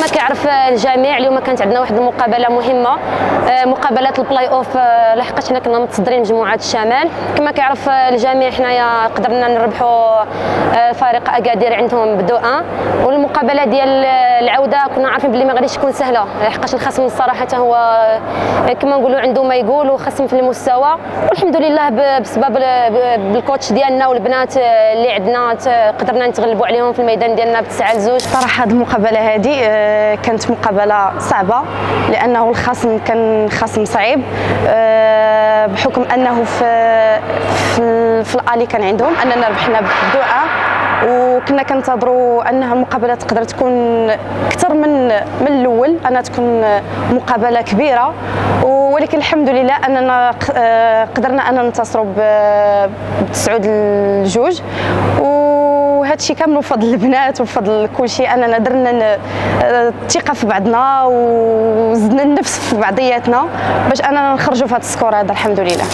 كما كيعرف الجميع اليوم كانت عندنا واحد المقابله مهمه، مقابله البلاي اوف، لحقاش حنا كنا متصدرين مجموعه الشمال. كما كيعرف الجميع حنايا قدرنا نربحوا فريق اكادير عندهم بدو 1، والمقابله ديال العوده كنا عارفين بلي ما غاديش تكون سهله، لحقاش الخصم الصراحه هو كما نقولوا عنده ما يقول وخصم في المستوى، والحمد لله بسبب بالكوتش ديالنا والبنات اللي عندنا قدرنا نتغلبوا عليهم في الميدان ديالنا ب9-2. صراحه هذه المقابله هذه كانت مقابله صعبه، لانه الخصم كان خصم صعيب، بحكم انه في الالي كان عندهم اننا ربحنا بدعاء، وكنا كنتظروا انها المقابله تقدر تكون اكثر من الاول، انها تكون مقابله كبيره، ولكن الحمد لله اننا قدرنا ان ننتصروا ب9-2. وهذا الشيء كامل بفضل البنات وبفضل كل شيء، اننا درنا الثقه في بعضنا وزدنا النفس في بعضياتنا باش اننا نخرجوا في هذا السكور هذا الحمد لله.